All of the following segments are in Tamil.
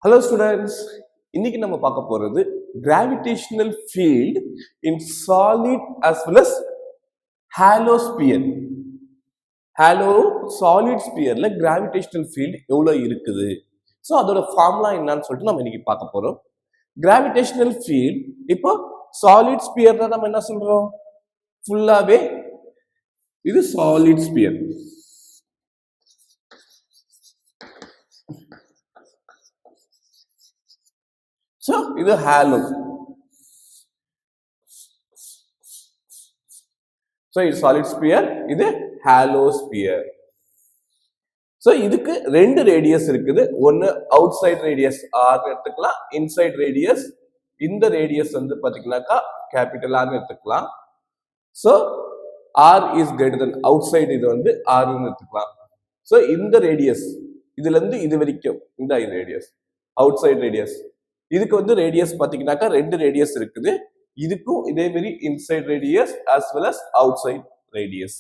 Hello students, இன்னைக்கு நம்ம பார்க்க போறது gravitational field in solid as well as hollow sphere. Hollow solid sphereல gravitational field எவ்வளவு இருக்குது. சோ அதோட ஃபார்முலா என்னன்னு சொல்லிட்டு நம்ம இன்னைக்கு பார்க்க போறோம். Gravitational field இப்போ solid sphere தான் நம்ம என்ன சொல்றோம்? ஃபுல்லாவே இது solid sphere. So, இது halo. So, இது solid sphere, இது halo sphere. So, இதுக்கு ரெண்டு radius இருக்குது. ஒன்னு outside radius R எடுத்துக்கலாம், inside radius இந்த radius வந்து பாத்தீங்கன்னாக்கா capital R எடுத்துக்கலாம். So, R is greater than outside இது வந்து R எடுத்துக்கலாம். So, இந்த radius இதுல இருந்து இது வரைக்கும் இந்த radius outside radius இதுக்கு வந்து ரேடியஸ் பாத்தீங்கன்னாக்கா ரெண்டு ரேடியஸ் இருக்குது. இதுக்கும் இதே மாதிரி inside radius as well as outside radius.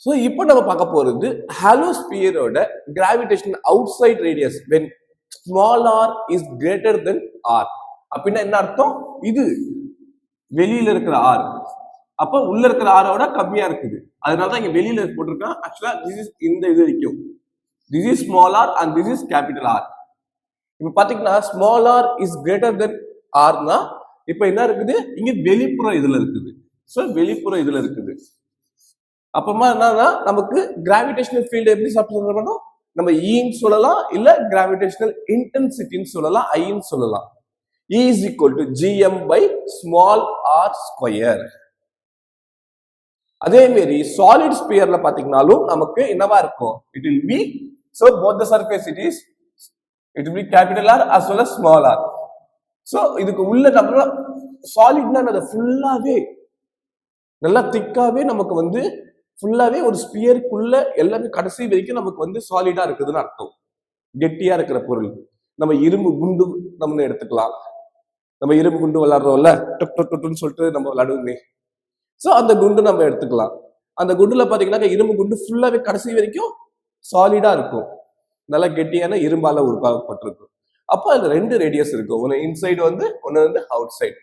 So இப்போ நம்ம பார்க்க போறது ஹாலோ ஸ்பியரோட gravitation outside radius when small r is greater than r. அப்படின்னா என்ன அர்த்தம்? இது வெளியில இருக்கிற r அப்ப உள்ள இருக்கிற r ஓட கம்மியா இருக்குது. அதனால தான் இங்க வெளியில போட்டிருக்கேன். ஆக்சுவலா this is இந்த இது வரைக்கும். This is small r and this is capital R. இப்ப பாத்தீங்கன்னா small R is greater than ஆர்னா இப்ப என்ன இருக்குது இங்க வெளிப்புற இதுல இருக்குது. சோ வெளிப்புற இதுல இருக்குது. அப்புறமா என்னன்னா நமக்கு கிராவிடேஷனல் ஃபீல்ட் எப்படி சப்ஸ்டிட்யூட் பண்ணணும்? நம்ம ஈன்னு சொல்லலாம், இல்ல கிராவிடேஷனல் இன்டென்சிட்டின்னு சொல்லலாம், ஐன்னு சொல்லலாம். E is equal to gm by small r square. அதே மாதிரி சாலிட் ஸ்பியர்ல பாத்தீங்கன்னாலும் நமக்கு என்னவா இருக்கும்? It will be so both the surface it will be capital R as well as small r. So இதுக்கு உள்ள நம்ம சாலிட்னா அது ஃபுல்லாவே நல்லா திக்காவே நமக்கு வந்து ஃபுல்லாவே ஒரு ஸ்பியருக்குள்ள எல்லாமே கடைசி வரைக்கும் நமக்கு வந்து சாலிடா இருக்குதுன்னு அர்த்தம். கெட்டியா இருக்கிற பொருள். நம்ம இரும்பு குண்டு நம்ம எடுத்துக்கலாம். நம்ம இரும்பு குண்டு விளையாடுறோம்ல, டொட்டுன்னு சொல்லிட்டு நம்ம விளையாடுவோமே. சோ அந்த குண்டு நம்ம எடுத்துக்கலாம். அந்த குண்டுல பாத்தீங்கன்னா இரும்பு குண்டு ஃபுல்லாவே கடைசி வரைக்கும் சாலிடா இருக்கும். நல்லா கெட்டியான இரும்பால உருவாக்கப்பட்டிருக்கும். அப்ப அதுல ரெண்டு ரேடியஸ் இருக்கும். ஒன்னு இன்சைடு வந்து ஒன்னு வந்து அவுட் சைடு.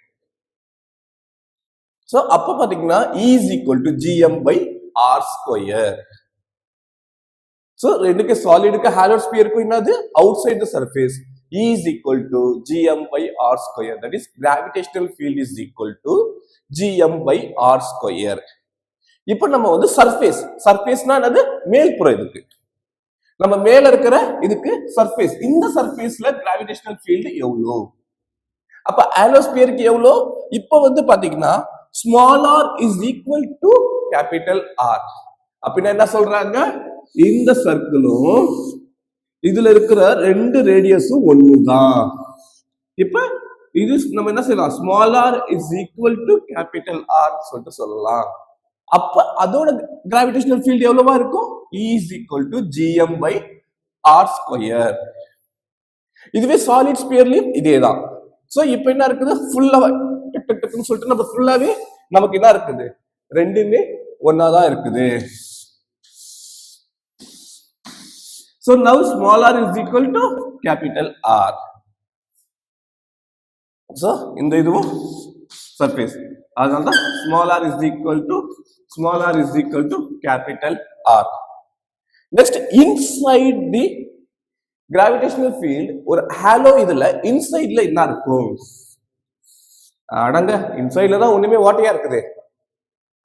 சோ அப்ப பாத்தீங்கன்னா E is equal to gm by r square. So ரெண்டுக்கு சாலிடுக்கு ஹாலோ ஸ்பியருக்கு என்னது out side the surface. E is equal to gm by r square. That is gravitational field is equal to gm by r square. இப்போ நம்ம வந்து சர்ஃபேஸ்னா என்னது மேல்புறம் இதுக்கு. நம்ம மேல இருக்கிற இதுக்கு சர்ஃபேஸ். இந்த சர்ஃபேஸ்ல கிராவிடேஷனல் ஃபீல்ட் எவ்வளோ? அப்ப ஆலோஸ்பியருக்கு எவ்வளோ? இப்போ வந்து பாத்தீங்கன்னா small r is equal to capital R. அப்படின்னா என்ன சொல்றாங்க? இந்த சர்க்கிளும் இதுல இருக்கிற ரெண்டு ரேடியஸும் ஒண்ணுதான். இப்ப இது நம்ம என்ன செய்யலாம்? Small r is equal to capital R சொல்லிட்டு சொல்லலாம். அப்ப அதோட கிராவிடேஷனல் ஃபீல்ட் எவ்வளவா இருக்கும்? E is equal to gm by r square. இதுவே சாலிட் ஸ்பியர்லயும் இதேதான். சோ இப்போ என்ன இருக்குது? ஃபுல்லா டக்னு சொல்லிட்டு நம்ம ஃபுல்லாவே நமக்கு என்ன இருக்குது? ரெண்டுமே ஒன்னாதான் இருக்குது. So now small r is equal to capital R. So இந்த இதுவும் சர்ஃபேஸ். அதனால தான் small r is equal to capital R. Next, inside the gravitational field ஒரு ஹாலோ இதுல இன்சைட்ல என்ன இருக்கும்? அடங்க இன்சைட்ல தான் ஒண்ணுமே வாட்டையா இருக்குது.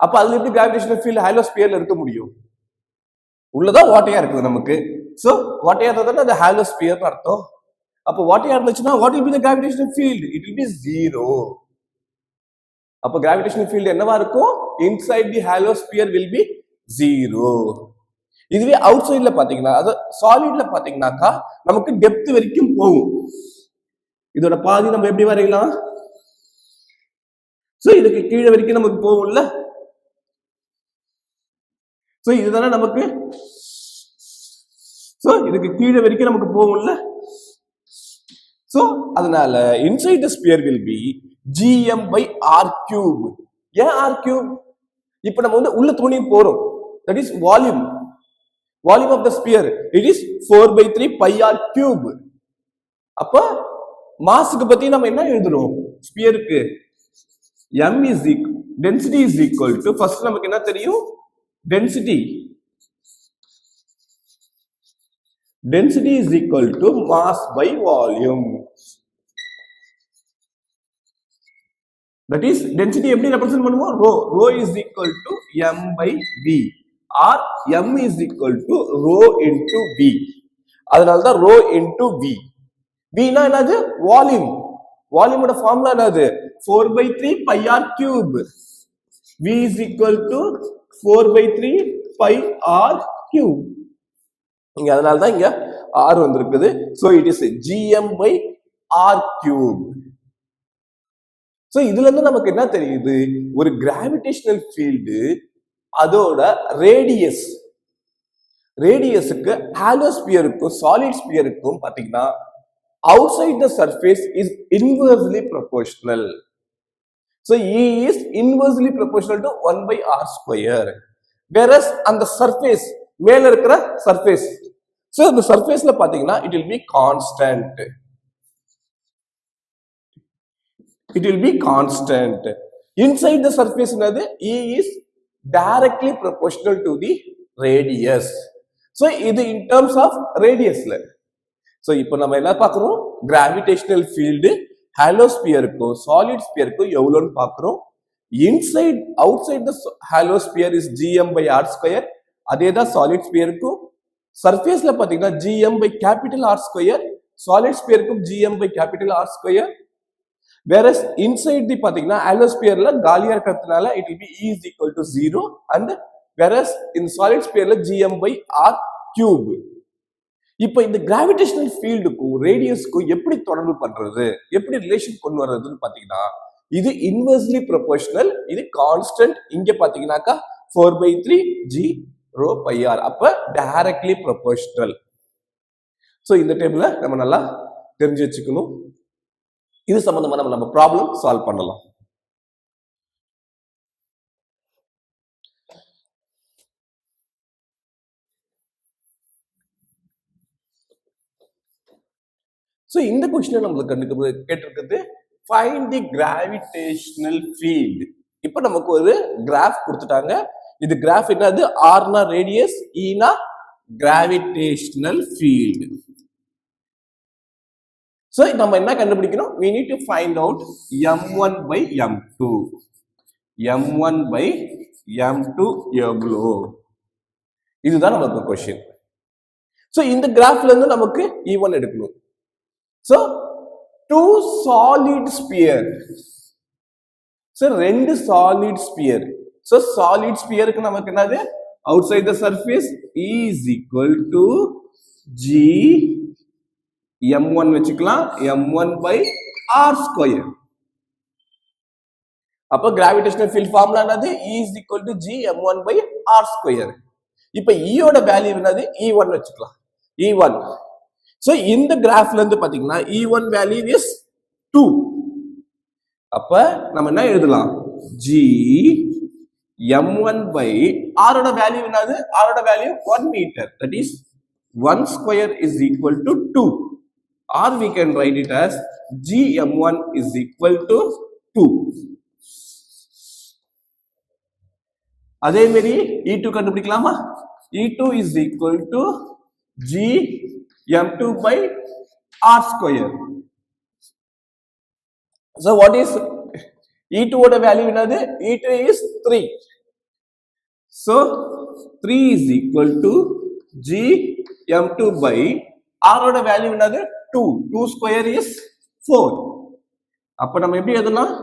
அப்ப அதுல எப்படி கிராவிடேஷனல் ஃபீல்ட் ஹாலோ ஸ்பியர்ல இருக்க முடியும்? உள்ளதான் வாட்டையா இருக்குது நமக்கு. சோ வாட்டையா இருந்தா அது ஹாலோ ஸ்பியர்னு அர்த்தம். அப்ப வாட்டையா இருந்துச்சுன்னா what will be the gravitational field? It will be zero. அப்ப கிராவிடேஷனல் ஃபீல்ட் என்னவா இருக்கும்? Inside the hollow sphere will be zero. இதுவே அவுட் சைட்ல பாத்தீங்கன்னா அது சாலிட்ல பாத்தீங்கன்னாக்கா நமக்கு டெப்த் வரைக்கும் போகும். இதோட பாதி நம்ம எப்படி வரையலாம்? சோ இதுக்கு கீழே வரைக்கும் நமக்கு போகும்ல. சோ இதுதானே நமக்கு சோ இதுக்கு கீழே வரைக்கும் நமக்கு போகும்ல. சோ அதனால inside the sphere will be gm by r cube. ஏன் r cube? இப்போ நம்ம வந்து உள்ள துணி போறோம். That is volume. Volume of the sphere it is 4/3 pi r cube. அப்ப மாஸ்க்கு பத்தி நம்ம என்ன எழுதுறோம்? ஸ்பியருக்கு m is equal density is equal to first நமக்கு என்ன தெரியும்? density is equal to mass by volume. That is density எப்படி represent பண்ணுவோம்? rho is equal to m by v or m is equal to rho into v. அதனால தான் rho into v. v னா என்னது? வால்யூம். வால்யூமோட ஃபார்முலா என்னது? 4/3 pi r cube. v is equal to 4/3 pi r cube. இங்க அதனால தான் இங்க r வந்திருக்குது. so it is gm by r cube. so இதுல இருந்து நமக்கு என்ன தெரியுது? ஒரு கிராவிடேஷனல் ஃபீல்டு அதோட ரேடியஸுக்கு ஹாலோ ஸ்பியருக்கும் சாலிட் ஸ்பியருக்கும் பாத்தீங்கன்னா outside the surface is inversely proportional. so E is inversely proportional to 1 by r square. whereas on the surface மேல இருக்கிற surface, so the surfaceல பாத்தீங்கன்னா it will be constant. inside the surface என்னது? E is directly proportional to the radius. so இது in terms of radiusல. so இப்போ நம்ம என்ன பார்க்கிறோம்? கிராவிடேஷனல் ஃபீல்டு ஹாலோ ஸ்பியருக்கும் சாலிட் ஸ்பியருக்கும் எவ்வளோன்னு பார்க்கிறோம். outside the hollow sphere is gm by r square. அதே தான் சாலிட் ஸ்பியருக்கும். சர்ஃபேஸ்ல பாத்தீங்கன்னா gm by capital R square, solid ஸ்பியருக்கும் gm by capital R square. whereas inside the பாத்தீங்கன்னா ஹாலோ ஸ்பியர்ல காலியா இருக்கிறதுனால it will be E is equal to 0 and whereas in solid sphere gm by r cube. இப்போ இந்த கிராவிடேஷனல் ஃபீல்டுக்கும் ரேடியஸ்க்கும் எப்படி தொடர்பு பண்றது, எப்படி ரிலேஷன் கொண்டு வர்றதுன்னு பாத்தீங்கன்னா இது இன்வெர்ஸ்லி ப்ரொபோர்ஷனல், இது கான்ஸ்டன்ட். இங்க பாத்தீங்கன்னாக்கா 4/3 g rho pi r. அப்ப டைரக்ட்லி ப்ரொபோர்ஷனல். சோ இந்த டேபிள நம்ம நல்லா தெரிஞ்சு வச்சுக்கணும். இது சம்பந்தமா நம்ம ப்ராப்ளம் சால்வ் பண்ணலாம். So இந்த क्वेश्चन நமக்கு கேட்டிருக்கிறது find the gravitational field. இப்போ நமக்கு ஒரு கிராஃப் கொடுத்துட்டாங்க. இது கிராஃப் என்னது? r னா ரேடியஸ், e னா gravitational field. So நம்ம என்ன கண்டுபிடிக்கணும்? we need to find out m1 by m2. m1 by m2 எவ்வளோ? இதுதான் நமக்கு क्वेश्चन. So இந்த கிராஃப்ல இருந்து நமக்கு e1 எடுக்கணும். So, two solid sphere. So, ரெண்டு solid sphere. So, solid sphere க்கு நமக்கு என்னது? Outside the surface E is equal to G m1 வச்சுக்கலாம், m1 by r square. அப்ப gravitational field formula என்னது? E is equal to G m1 by r square. இப்ப E ஓட வேல்யூ என்னது? E1 வச்சுக்கலாம், E1. So இந்த கிராஃப்ல இருந்து பாத்தீங்கன்னா E1 வேல்யூ இஸ் 2. அப்ப நம்ம என்ன எழுதலாம்? G m1 by r ஓட வேல்யூ என்னது? r ஓட value 1 metre. That is 1 square is equal to 2. Or we can write it as G m1 is equal to 2. அதே மாதிரி E2 கண்டுபிடிக்கலாமா? E2 is equal to G m2 by r square. So what is E2 ஓட வேல்யூ என்னது? E2 is 3. So 3 is equal to G m2 by r ஓட வேல்யூ என்னது? 2. 2 square is 4. அப்ப நம்ம எப்படி எழுதலாம்?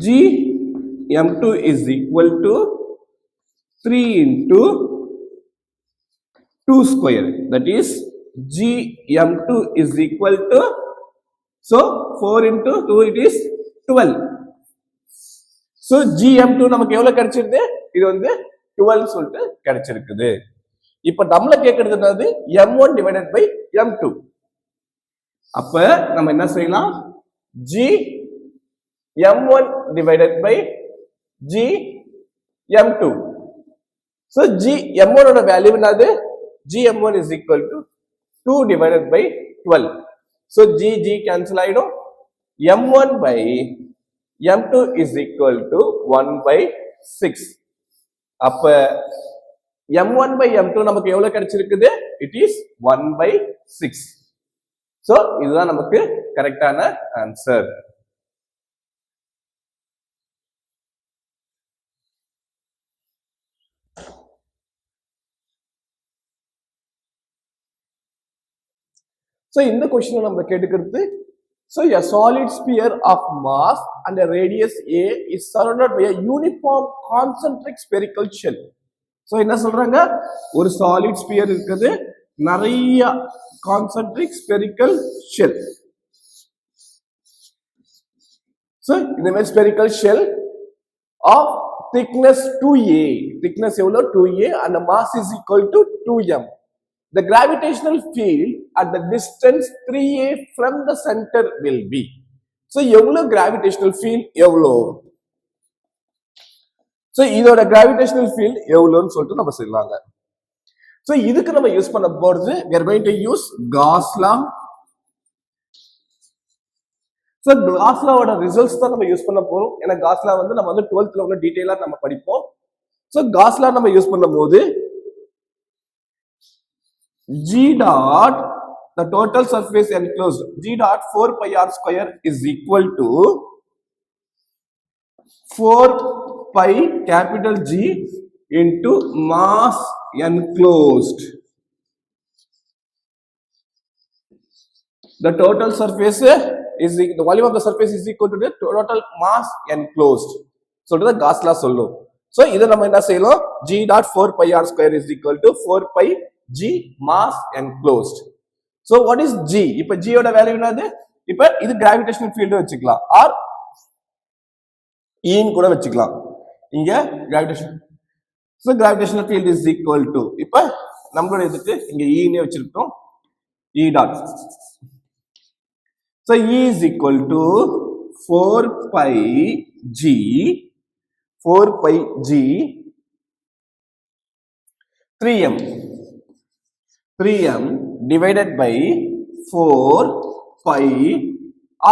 G m2 is equal to 3 into 2 square. That is G m2 is equal to, so 4 into 2 it is 12. So G m2 நமக்கு எவ்வளவு கிடைச்சிருது? இது வந்து 12 சொல்லிட்டு கிடைச்சிருக்குது. இப்ப நம்மள கேக்குறது என்னது? m1 divided by m2. அப்ப நம்ம என்ன செய்யலாம்? G m1 divided by G m2. So gm1 ஓட வேல்யூ என்னது gm1 is equal to 2 divided by 12. So g cancel ஆயிடும். m1 by m2 is equal to 1 by 6. அப்ப m1 by m2 நமக்கு எவ்வளவு கிடைச்சிருக்குது? It is 1 by 6. So இதுதான் நமக்கு கரெக்டான ஆன்சர். So இந்த கொஸ்டின் நம்ம கேட்டுக்கிறது, so a solid sphere of mass and a radius a is surrounded by a uniform concentric spherical shell. So என்ன சொல்றாங்க, ஒரு solid sphere இருக்குது, நிறைய concentric spherical shell. So இந்த மாதிரி spherical shell of thickness 2a, thickness எவ்வளவு 2a and the mass is equal to 2m. The gravitational field at the distance 3a from the center will be. So எவ்வளவு gravitational field எவ்வளவு, so இதோட gravitational field எவ்வளவுன்னு சொல்லிட்டு நம்ம சொல்லலாங்க. So இதுக்கு நம்ம யூஸ் பண்ண போறது, we are going to use Gauss law. So Gauss law ஓட ரிசல்ட்ஸ் தான் நம்ம யூஸ் பண்ண போறோம். ஏன்னா Gauss law வந்து நம்ம வந்து 12th ல உள்ள டீடைலா நம்ம படிப்போம். So Gauss law நம்ம யூஸ் பண்ணும்போது G dot the total surface enclosed, G dot 4 pi r square is equal to 4 pi capital G into mass enclosed. The total surface is the volume of the surface is equal to the total mass enclosed. So the Gauss law சொல்லும். So இத நம்ம என்ன செய்யலாம், G dot 4 pi r square is equal to 4 pi G mass enclosed. So what is G? இப்ப G ஓட வேல்யூ என்னது? இப்ப இது gravitational field வச்சுக்கலாம், or E ன்னு கூட வச்சுக்கலாம். இங்க gravitation, so gravitational field is equal to, இப்ப நம்மளோட இதுக்கு இங்க E ன்னு வச்சிருக்கோம், E dot. So E is equal to 4 pi G 3m divided by 4 pi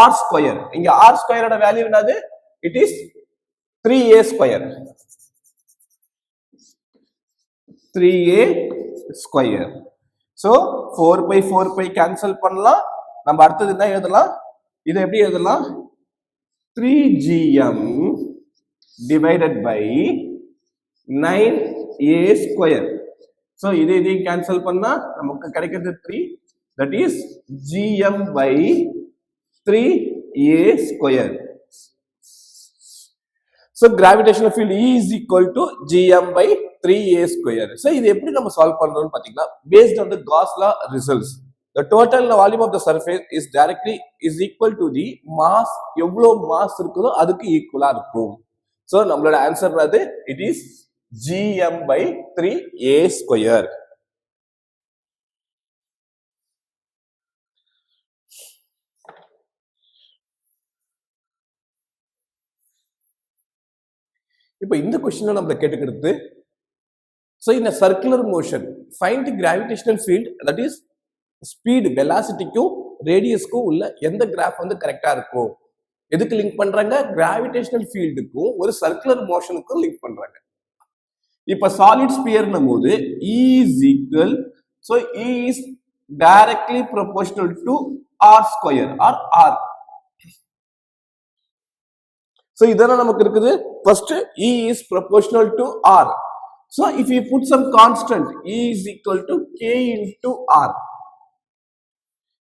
r square. இங்க r square ஓட வேல்யூ என்னது? It is 3a square. 3a square. So 4 pi cancel பண்ணலாம். நம்ம அடுத்தது என்ன எழுதலாம், இதை எப்படி எழுதலாம், 3gm divided by 9a square. So இதை cancel பண்ணா நமக்கு கிடைக்கிறது 3, that is gm by 3a square. So gravitational field E is equal to gm by 3a square. So இது எப்படி நம்ம சால்வ் பண்றோம்னு பாத்தீங்கன்னா, based on the Gauss law results, the total volume of the surface is equal to the mass, எவ்வளவு mass இருக்குதோ அதுக்கு ஈக்குவலா இருக்கும். So நம்மளோட ஆன்சர் என்னது, it is gm by 3a square. இப்போ இந்த क्वेश्चन நம்மள கேட்டுக்கிறது, so in a circular motion find the gravitational field, that is speed, velocityக்கும் ரேடியஸ்க்கும் உள்ள எந்த கிராஃப் வந்து கரெக்டா இருக்கும். எதுக்கு லிங்க் பண்றாங்க, கிராவிடேஷனல் ஃபீல்டுக்கும் ஒரு சர்க்குலர் மோஷனுக்கும் லிங்க் பண்றாங்க. இப்ப சாலிட் ஸ்பியர்னும் போது E is equal, so E is directly proportional to r square or r. So இதெல்லாம் நமக்கு இருக்குது. First E is proportional to r. So if you put some constant, E is equal to k into r.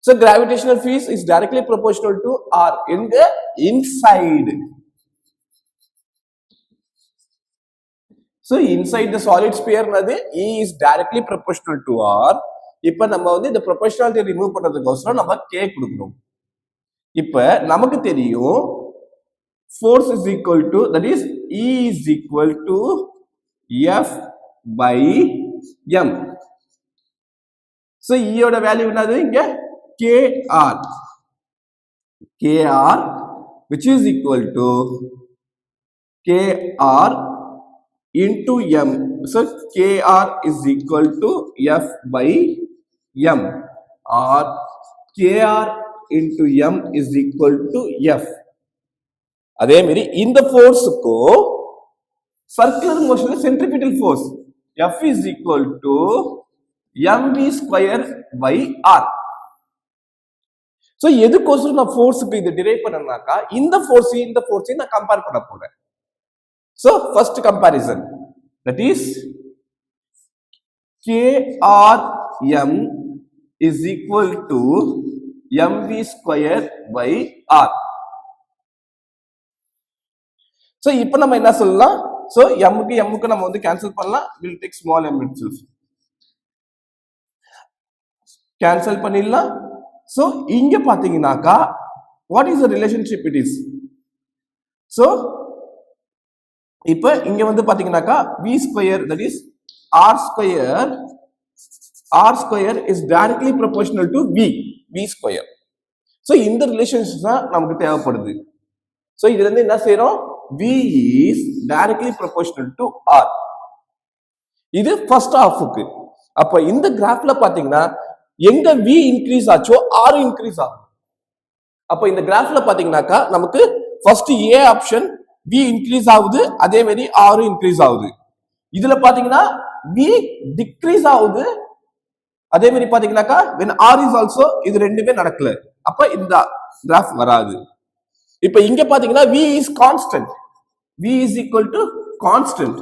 So gravitational field is directly proportional to r in the inside. So inside the solid sphere nadu E is directly proportional to r. இப்ப நம்ம வந்து இந்த proportionality ரிமூவ் பண்றதுக்கோசரம் நம்ம k கொடுக்கணும். இப்ப நமக்கு தெரியும் force is equal to, that is E is equal to F by m. So E ஓட வேல்யூ என்னது, இங்க kr, which is equal to kr into m So kr is equal to f by m or kr into m is equal to f. அதே மாதிரி இந்த ஃபோர்ஸுக்கும் சர்க்குலர் மோஷன்ல centripetal force f is equal to mv square by r. So எதுக்கோசரம் நான் ஃபோர்ஸ்க்கு இது டிரைவ் பண்ணனாக்கா இந்த ஃபோர்ஸையும் நான் கம்பேர் பண்ண போறேன். So first comparison that is krm is equal to mv square by r. So இப்போ நம்ம என்ன சொல்லலாம்? சோ m க்கு நம்ம வந்து கேன்சல் பண்ணலாம். we'll take small m itself. Cancel பண்ணிடலாம். சோ இங்க பாத்தீங்கன்னாக்கா what is the relationship it is? So இப்போ இங்க வந்து பாத்தீங்கன்னாக்கா v square that is r square is directly proportional to v square. So இந்த ரிலேஷன்ஷிப் தான் நமக்கு தேவைப்படுது. சோ இதுல இருந்து என்ன செய்றோம்? v is directly proportional to r. இது ஃபர்ஸ்ட் ஹாஃப்க்கு. அப்ப இந்த கிராஃப்ல பாத்தீங்கன்னா எங்க v இன்க்ரீஸ் ஆச்சோ r இன்க்ரீஸ் ஆகும். அப்ப இந்த கிராஃப்ல பாத்தீங்கன்னாக்கா நமக்கு first a option v increase ஆகுது, அதே மாதிரி r இன்க்ரீஸ் ஆகுது. இதுல பாத்தீங்கன்னா v டிக்ரீஸ் ஆகுது, அதே மாதிரி பாத்தீங்கன்னாக்கா when r is also இது ரெண்டுமே நடக்கல. அப்ப இந்த கிராஃப் வராது. இப்ப இங்க பாத்தீங்கன்னா v is constant, v is equal to constant.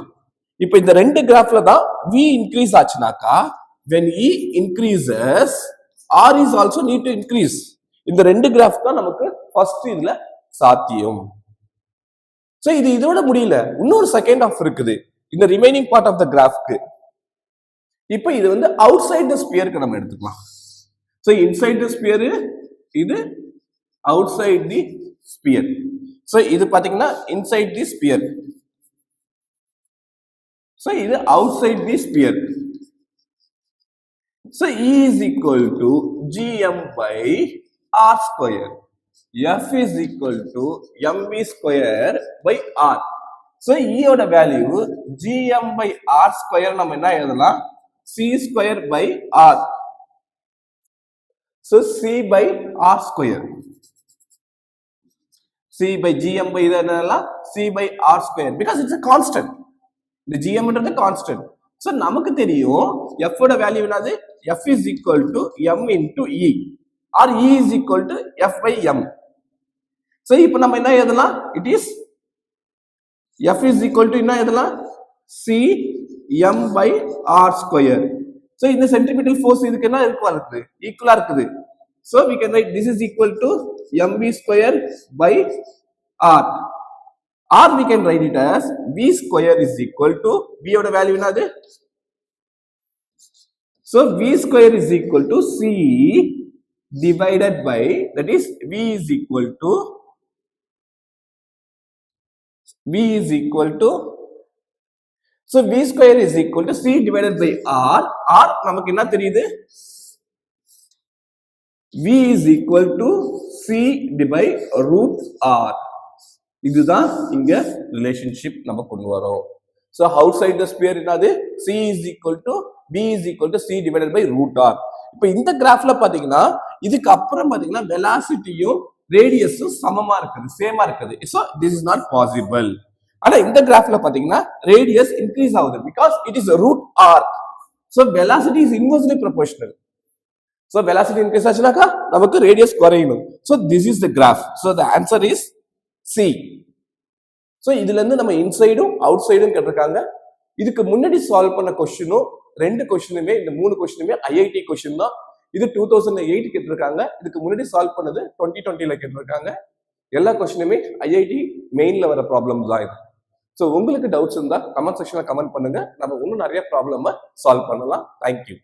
இப்ப இந்த ரெண்டு கிராஃப்ல தான் v இன்க்ரீஸ் ஆச்சுனாக்கா when e increases r is also need to increase. இந்த ரெண்டு கிராஃப் தான் நமக்கு ஃபர்ஸ்ட் இதுல சாத்தியம். சோ இது இதோட முடியல, இன்னொரு செகண்ட் ஆஃப் இருக்குது இந்த ரிமைனிங் பார்ட் ஆஃப் த கிராஃப்க்கு. இப்போ இது வந்து அவுட் சைட் த ஸ்பியருக்கு நம்ம எடுத்துக்கலாம். சோ இன்சைட் த ஸ்பியர், இது outside the sphere. So இது பாத்தீங்கன்னா இன்சைட் தி ஸ்பியர், சோ இது outside the sphere. So E is equal to gm by r square. F is equal to mv square by r. So E ஓட value gm by r square நம்ம என்ன எழுதலாம்? c square by r. So c by r square. c by gm by இது என்னலாம்? c by r square because it's a constant. இந்த gm ன்றது constant. So நமக்கு தெரியும் f ஓட வேல்யூ என்னது? f is equal to m into e or e is equal to f by m. So இப்போ நம்ம என்ன எழுதலாம்? It is f is equal to என்ன எழுதலாம்? c m by r square. So இந்த சென்ட்ரிபிட்டல் ஃபோர்ஸ் இதுக்கு என்ன இருக்குது? ஈக்குவலா இருக்குது. So we can write this is equal to mv square by r. Or we can write it as v square is equal to v ஓட வேல்யூ என்னது? So v square is equal to c divided by, that is v is equal to so v square is equal to c divided by r. r நமக்கு என்ன தெரியுது? v is equal to c divided by root r. இதுதான் இங்க ரிலேஷன்ஷிப் நம்ம கொண்டு வரோம். So outside the sphere என்னது? c is equal to b is equal to c divided by root r. இப்போ இந்த கிராஃப்ல பாத்தீங்கன்னா இதுக்கு அப்புறம் பாத்தீங்கன்னா வெலாசிட்டியும் ரேடியஸும் சமமா இருக்குது, சேமா இருக்குது. So this is not possible. ஆனா இந்த கிராஃப்ல பாத்தீங்கன்னா ரேடியஸ் இன்க்ரீஸ் ஆகுது because it is a root r. So velocity is inversely proportional. So velocity increase ஆச்சுனாக்கா நமக்கு radius குறையணும். So this is the graph. So the answer is C. So இதுல இருந்து நம்ம இன்சைடும் அவுட் சைடும் கேட்டிருக்காங்க. இதுக்கு முன்னாடி சால்வ் பண்ண கொஸ்டினும் ரெண்டு கொஸ்டினுமே, இந்த மூணு கொஸ்டினுமே IIT கொஸ்டின் தான். இது 2008 கேட்டிருக்காங்க. இதுக்கு முன்னாடி சால்வ் பண்ணது 2020ல கேட்டிருக்காங்க. எல்லா கொஸ்டினுமே IIT மெயின்ல வர ப்ராப்ளம் தான் இது. ஸோ உங்களுக்கு டவுட்ஸ் இருந்தா கமெண்ட் செக்ஷன்ல கமெண்ட் பண்ணுங்க, நம்ம இன்னும் நிறைய ப்ராப்ளம் சால்வ் பண்ணலாம். தேங்க்யூ.